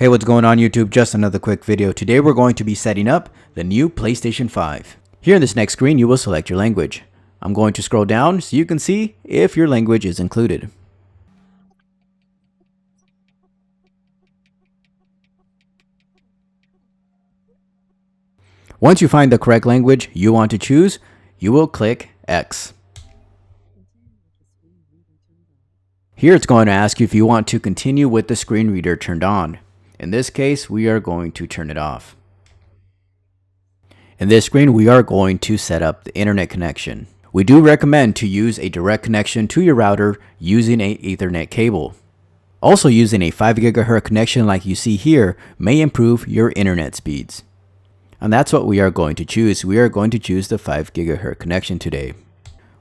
Hey, what's going on YouTube? Just another quick video. Today we're going to be setting up the new PlayStation 5. Here in this next screen, you will select your language. I'm going to scroll down so you can see if your language is included. Once you find the correct language you want to choose, you will click X. Here it's going to ask you if you want to continue with the screen reader turned on. In this case, we are going to turn it off. In this screen, we are going to set up the internet connection. We do recommend to use a direct connection to your router using an Ethernet cable. Also, using a 5 GHz connection like you see here may improve your internet speeds. And that's what we are going to choose. We are going to choose the 5 GHz connection today.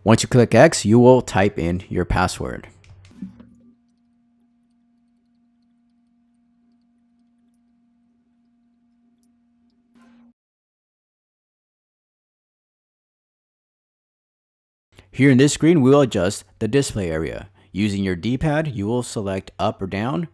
Once you click X, you will type in your password. Here in this screen, we will adjust the display area. Using your D-pad, you will select up or down,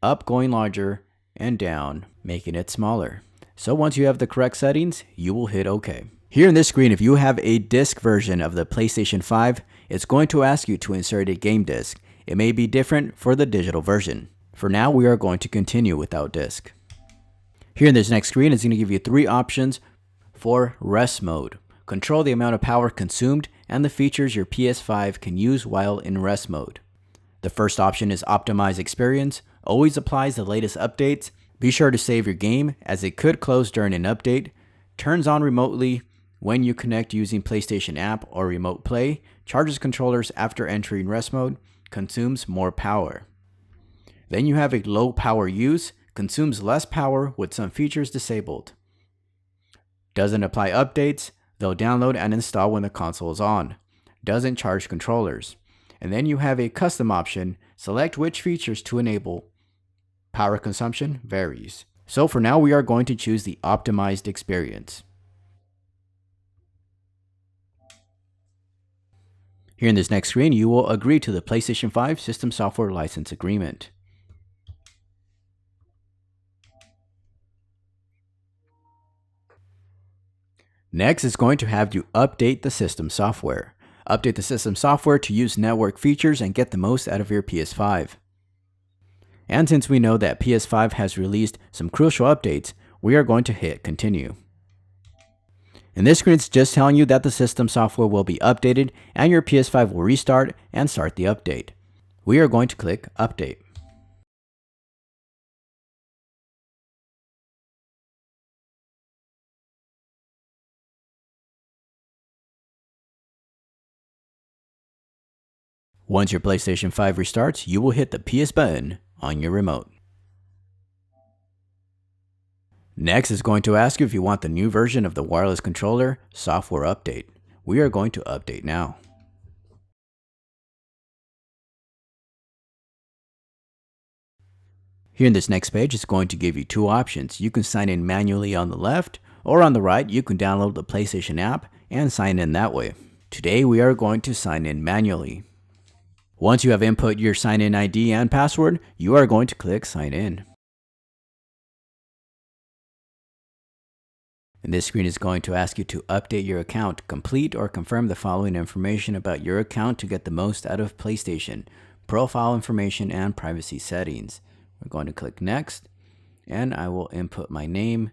up going larger, and down, making it smaller. So once you have the correct settings, you will hit OK. Here in this screen, if you have a disc version of the PlayStation 5, it's going to ask you to insert a game disc. It may be different for the digital version. For now, we are going to continue without disc. Here in this next screen, it's going to give you 3 options for rest mode. Control the amount of power consumed and the features your PS5 can use while in rest mode. The first option is Optimize Experience. Always applies the latest updates. Be sure to save your game as it could close during an update. Turns on remotely when you connect using PlayStation app or remote play. Charges controllers after entering rest mode. Consumes more power. Then you have a low power use. Consumes less power with some features disabled. Doesn't apply updates. They'll download and install when the console is on. Doesn't charge controllers. And then you have a custom option. Select which features to enable. Power consumption varies. So for now, we are going to choose the optimized experience. Here in this next screen, you will agree to the PlayStation 5 System Software License Agreement. Next, it's going to have you update the system software. Update the system software to use network features and get the most out of your PS5. And since we know that PS5 has released some crucial updates, we are going to hit continue. In this screen, it's just telling you that the system software will be updated and your PS5 will restart and start the update. We are going to click update. Once your PlayStation 5 restarts, you will hit the PS button on your remote. Next, it's going to ask you if you want the new version of the wireless controller software update. We are going to update now. Here in this next page, it's going to give you 2 options. You can sign in manually on the left, or on the right, you can download the PlayStation app and sign in that way. Today, we are going to sign in manually. Once you have input your sign-in ID and password, you are going to click Sign In. And this screen is going to ask you to update your account, complete or confirm the following information about your account to get the most out of PlayStation, profile information and privacy settings. We're going to click Next, and I will input my name.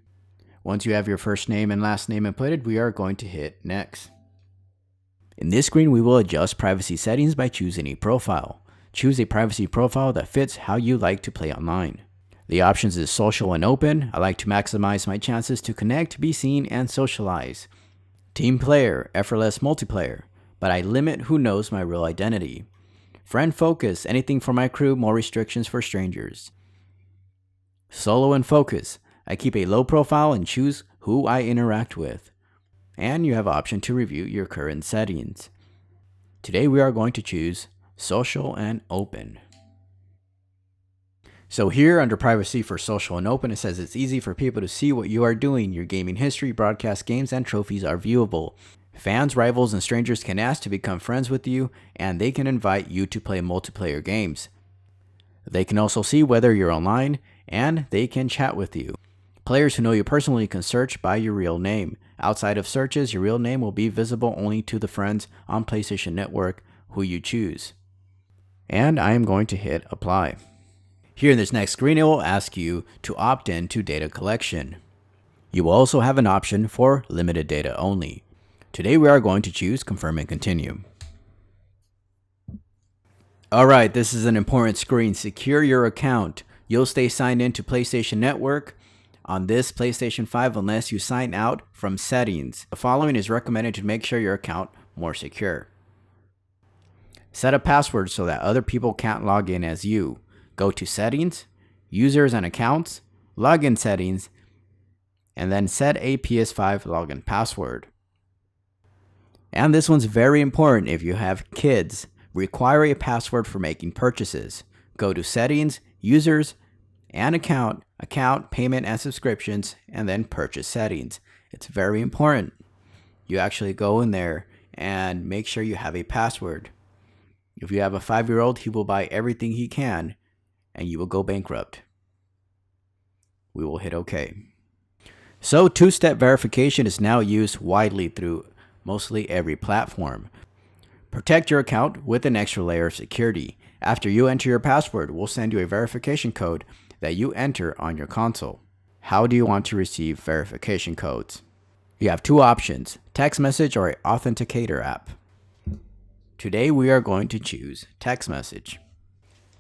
Once you have your first name and last name inputted, we are going to hit Next. In this screen, we will adjust privacy settings by choosing a profile. Choose a privacy profile that fits how you like to play online. The options is social and open. I like to maximize my chances to connect, be seen, and socialize. Team player, effortless multiplayer, but I limit who knows my real identity. Friend focus, anything for my crew, more restrictions for strangers. Solo and focus, I keep a low profile and choose who I interact with. And you have an option to review your current settings. Today we are going to choose social and open. So here under privacy for social and open, it says it's easy for people to see what you are doing. Your gaming history, broadcast games, and trophies are viewable. Fans, rivals, and strangers can ask to become friends with you, and they can invite you to play multiplayer games. They can also see whether you're online and they can chat with you. Players who know you personally can search by your real name. Outside of searches, your real name will be visible only to the friends on PlayStation Network who you choose. And I am going to hit apply. Here in this next screen, it will ask you to opt in to data collection. You will also have an option for limited data only. Today we are going to choose confirm and continue. Alright, this is an important screen. Secure your account. You'll stay signed in to PlayStation Network on this PlayStation 5 unless you sign out from settings. The following is recommended to make sure your account more secure. Set a password so that other people can't log in as you. Go to settings, users and accounts, login settings, and then set a PS5 login password. And this one's very important if you have kids. Require a password for making purchases. Go to settings, users, and account, payment and subscriptions, and then purchase settings. It's very important. You actually go in there and make sure you have a password. If you have a 5-year-old, he will buy everything he can, and you will go bankrupt. We will hit OK. So two-step verification is now used widely through mostly every platform. Protect your account with an extra layer of security. After you enter your password, we'll send you a verification code that you enter on your console. How do you want to receive verification codes? You have two options, text message or an authenticator app. Today we are going to choose text message,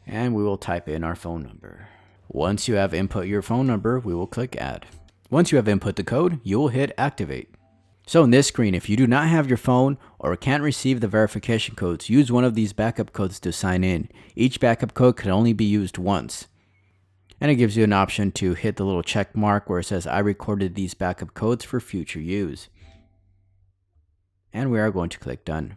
and we will type in our phone number. Once you have input your phone number, we will click add. Once you have input the code, you will hit activate. So in this screen, if you do not have your phone or can't receive the verification codes, use one of these backup codes to sign in. Each backup code can only be used once. And it gives you an option to hit the little check mark where it says I recorded these backup codes for future use. And we are going to click done.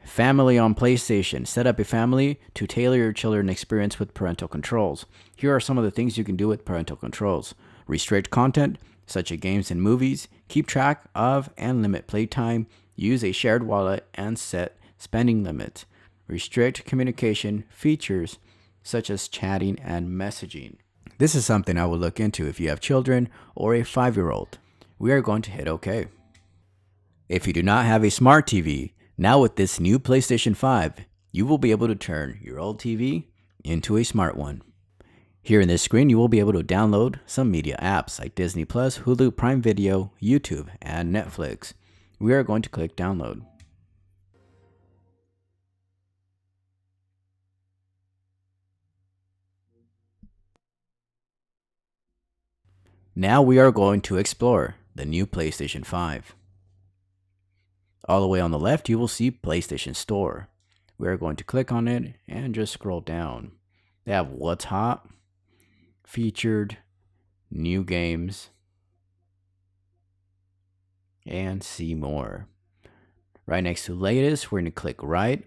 Family on PlayStation. Set up a family to tailor your children experience with parental controls. Here are some of the things you can do with parental controls. Restrict content, such as games and movies, keep track of and limit playtime, use a shared wallet, and set spending limits. Restrict communication features such as chatting and messaging. This is something I will look into if you have children or a 5-year-old. We are going to hit OK. If you do not have a smart TV, now with this new PlayStation 5, you will be able to turn your old TV into a smart one. Here in this screen, you will be able to download some media apps like Disney+, Hulu, Prime Video, YouTube, and Netflix. We are going to click download. Now we are going to explore the new PlayStation 5. All the way on the left, you will see PlayStation Store. We are going to click on it and just scroll down. They have what's hot, featured, new games, and see more. Right next to latest, we're going to click right,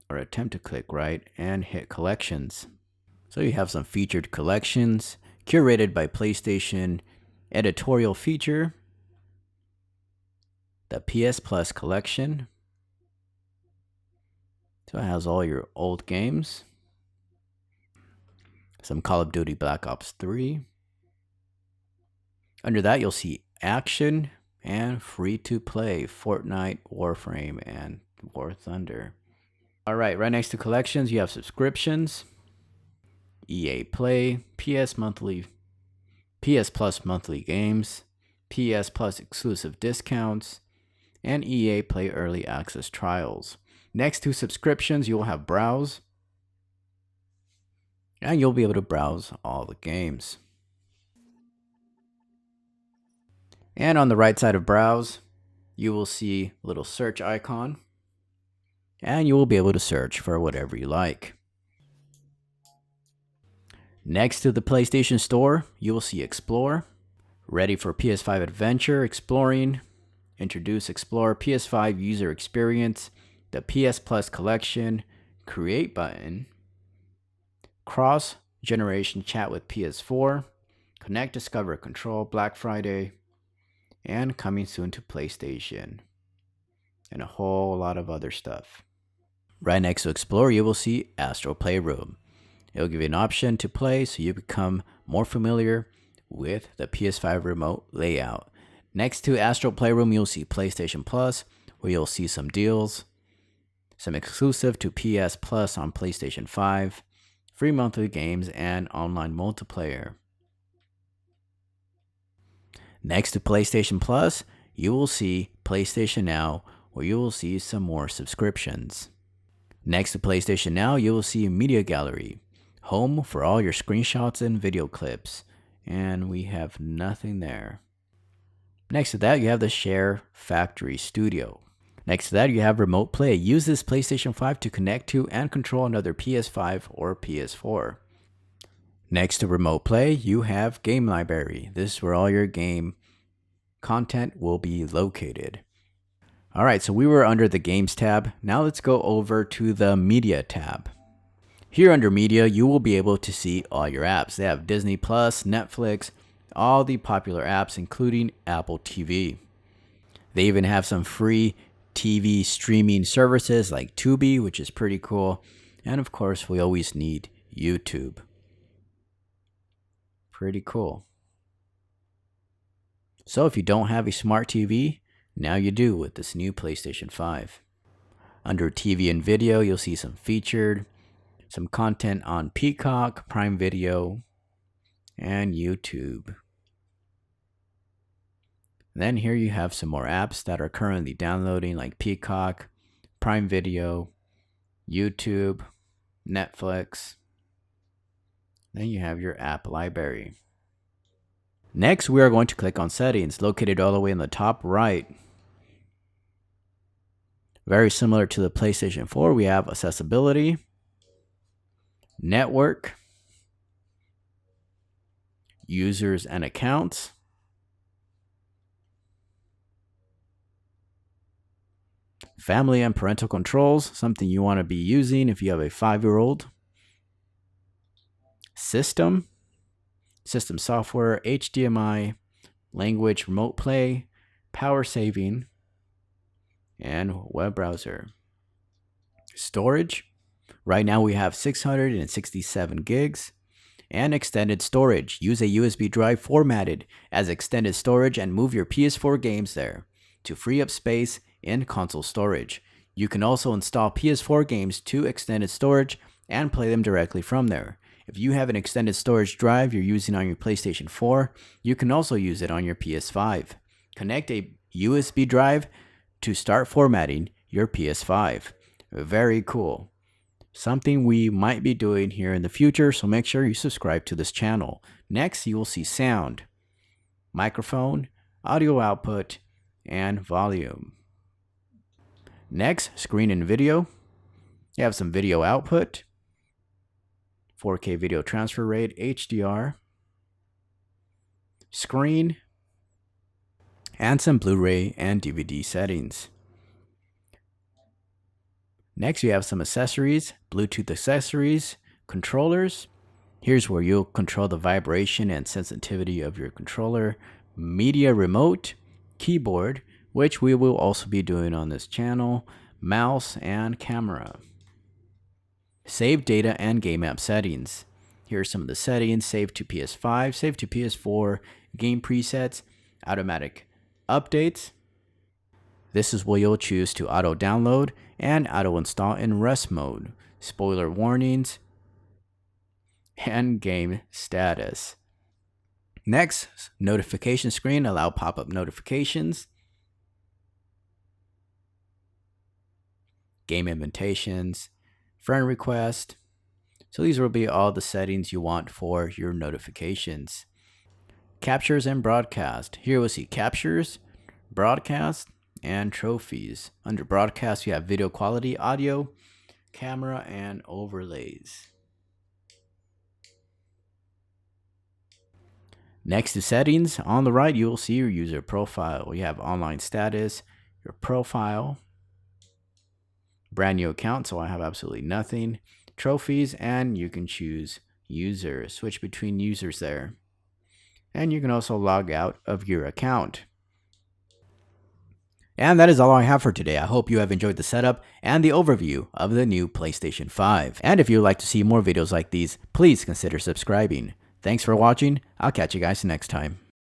or attempt to click right, and hit collections. So you have some featured collections, curated by PlayStation, editorial feature, the PS Plus collection. So it has all your old games. Some Call of Duty Black Ops 3. Under that, you'll see action and free-to-play Fortnite, Warframe, and War Thunder. Alright, right next to collections, you have subscriptions, EA Play, PS Plus monthly games, PS Plus exclusive discounts, and EA Play early access trials. Next to subscriptions, you'll have browse, and you'll be able to browse all the games. And on the right side of browse, you will see a little search icon, and you will be able to search for whatever you like. Next to the PlayStation Store, you will see Explore, ready for PS5 Adventure, Exploring, Introduce Explore, PS5 User Experience, the PS Plus Collection, Create button, Cross-Generation Chat with PS4, Connect, Discover, Control, Black Friday, and coming soon to PlayStation, and a whole lot of other stuff. Right next to Explore, you will see Astral Playroom. It'll give you an option to play so you become more familiar with the PS5 remote layout. Next to Astral Playroom, you'll see PlayStation Plus, where you'll see some deals, some exclusive to PS Plus on PlayStation 5, free monthly games, and online multiplayer. Next to PlayStation Plus, you will see PlayStation Now, where you will see some more subscriptions. Next to PlayStation Now, you will see Media Gallery, home for all your screenshots and video clips, and we have nothing there. Next to that, you have the Share Factory Studio. Next to that, you have Remote Play. Use this PlayStation 5 to connect to and control another PS5 or PS4. Next to Remote Play, you have Game Library. This is where all your game content will be located. All right, so we were under the Games tab. Now let's go over to the Media tab. Here under Media, you will be able to see all your apps. They have Disney Plus, Netflix, all the popular apps, including Apple TV. They even have some free TV streaming services like Tubi, which is pretty cool. And of course, we always need YouTube. Pretty cool. So if you don't have a smart TV, now you do with this new PlayStation 5. Under TV and video, you'll see some featured, some content on Peacock, Prime Video, and YouTube. Then here you have some more apps that are currently downloading like Peacock, Prime Video, YouTube, Netflix. Then you have your app library. Next, we are going to click on Settings, located all the way in the top right. Very similar to the PlayStation 4, we have Accessibility, Network, Users and Accounts, Family and Parental Controls, something you want to be using if you have a 5-year-old, System software, HDMI, language, remote play, power saving, and web browser. Storage. Right now we have 667 gigs. And extended storage. Use a USB drive formatted as extended storage and move your PS4 games there to free up space in console storage. You can also install PS4 games to extended storage and play them directly from there. If you have an extended storage drive you're using on your PlayStation 4, you can also use it on your PS5. Connect a USB drive to start formatting your PS5. Very cool. Something we might be doing here in the future, so make sure you subscribe to this channel. Next, you will see sound, microphone, audio output, and volume. Next, screen and video. You have some video output, 4K video transfer rate, HDR, screen, and some Blu-ray and DVD settings. Next, you have some accessories, Bluetooth accessories, controllers. Here's where you'll control the vibration and sensitivity of your controller, media remote, keyboard, which we will also be doing on this channel, mouse, and camera. Save data and game app settings. Here are some of the settings: save to PS5, save to PS4, game presets, automatic updates. This is where you'll choose to auto download and auto install in rest mode, spoiler warnings, and game status. Next, notification screen, allow pop-up notifications, game invitations, friend request. So these will be all the settings you want for your notifications. Captures and broadcast. Here we'll see captures, broadcast, and trophies. Under broadcast, you have video quality, audio, camera, and overlays. Next to settings, on the right, you will see your user profile. You have online status, your profile, brand new account, so I have absolutely nothing, trophies, and you can choose user, switch between users there. And you can also log out of your account. And that is all I have for today. I hope you have enjoyed the setup and the overview of the new PlayStation 5. And if you would like to see more videos like these, please consider subscribing. Thanks for watching. I'll catch you guys next time.